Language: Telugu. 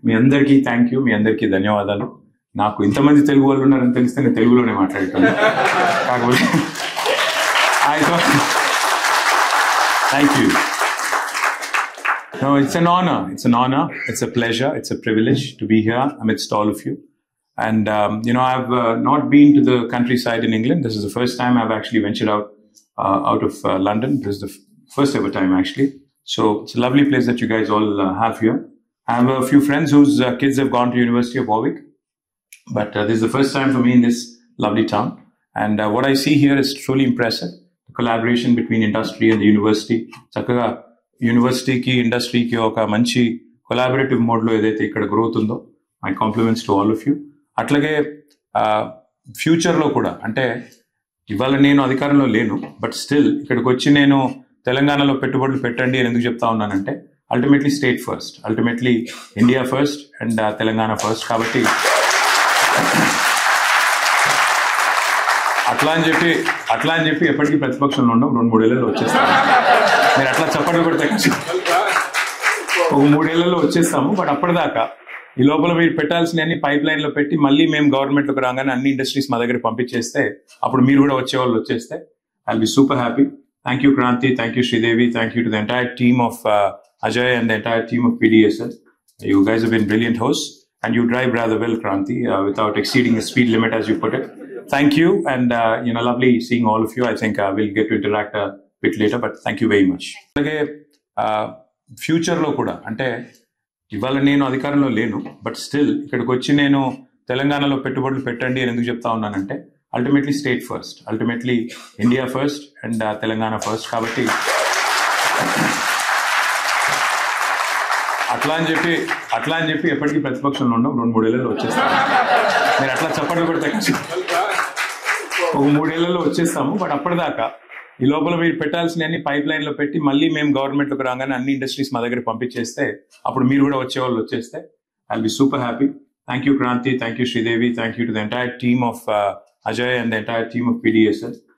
మీ అందరికీ థ్యాంక్ యూ, మీ అందరికీ ధన్యవాదాలు. నాకు ఇంతమంది తెలుగు వాళ్ళు ఉన్నారని తెలిస్తే నేను తెలుగులోనే మాట్లాడతాను. కాకపోతే thank you. No, it's an honor. It's an honor. It's a pleasure. It's a privilege to be here amidst all of you. And, I've not been to the countryside in England. This is the first time I've actually ventured out of London. This is the first ever time, actually. So it's a lovely place that you guys all have here. I have a few friends whose kids have gone to University of Warwick. But this is the first time for me in this lovely town. And what I see here is truly impressive. The collaboration between industry and the university. Chakkaga university ki industry ki oka manchi collaborative mode lo edaithe ikkada growth undo. My compliments to all of you. అట్లాగే ఫ్యూచర్లో కూడా, అంటే ఇవాళ నేను అధికారంలో లేను, బట్ స్టిల్ ఇక్కడికి వచ్చి నేను తెలంగాణలో పెట్టుబడులు పెట్టండి అని ఎందుకు చెప్తా ఉన్నానంటే, ultimately state first, ultimately India first and Telangana first. కాబట్టి అట్లా అని చెప్పి ఎప్పటికీ ప్రతిపక్షంలో ఉండడం, 2-3 ఏళ్లలో వచ్చేస్తాము. మీరు అట్లా చప్పట్లు కొడితే ఒక 3 ఏళ్లలో వచ్చేస్తాము. బట్ అప్పటిదాకా ఈ లోపల మీరు పెట్టాల్సిన అన్ని పైప్ లైన్ లో పెట్టి మళ్ళీ మేము గవర్నమెంట్లోకి రాగానే అన్ని ఇండస్ట్రీస్ మా దగ్గర పంపించేస్తే అప్పుడు మీరు కూడా వచ్చేవాళ్ళు వచ్చేస్తే I'll be super happy. Thank you Kranthi, thank you Sridevi, thank you to the entire team of Ajay and the entire team of PDSL. You guys have been brilliant hosts and you drive rather well, Kranti, without exceeding the speed limit as you put it. Thank you, and lovely seeing all of you. I think we'll get to interact a bit later, but thank you very much. అలాగే ఫ్యూచర్ లో కూడా, అంటే ఇవాళ నేను అధికారంలో లేను, బట్ స్టిల్ ఇక్కడికి వచ్చి నేను తెలంగాణలో పెట్టుబడులు పెట్టండి అని ఎందుకు చెప్తా ఉన్నానంటే, ultimately state first, ultimately India first and Telangana first. కాబట్టి అట్లా అని చెప్పి ఎప్పటికీ ప్రతిపక్షంలో ఉండడం, 2-3 ఏళ్లలో వచ్చేస్తాము. మీరు అట్లా చప్పట్లు కొడితే ఒక 3 ఏళ్లలో వచ్చేస్తాము. బట్ అప్పటిదాకా ఈ లోపల మీరు పెట్టాల్సిన అన్ని పైప్ లైన్ లో పెట్టి మళ్ళీ మేము గవర్నమెంట్లోకి రాగానే అన్ని ఇండస్ట్రీస్ మా దగ్గర పంపించేస్తే అప్పుడు మీరు కూడా వచ్చేవాళ్ళు వచ్చేస్తే I'll be super happy. Thank you Kranthi, thank you Sridevi, thank you to the entire team of Ajay and the entire team of PDSL.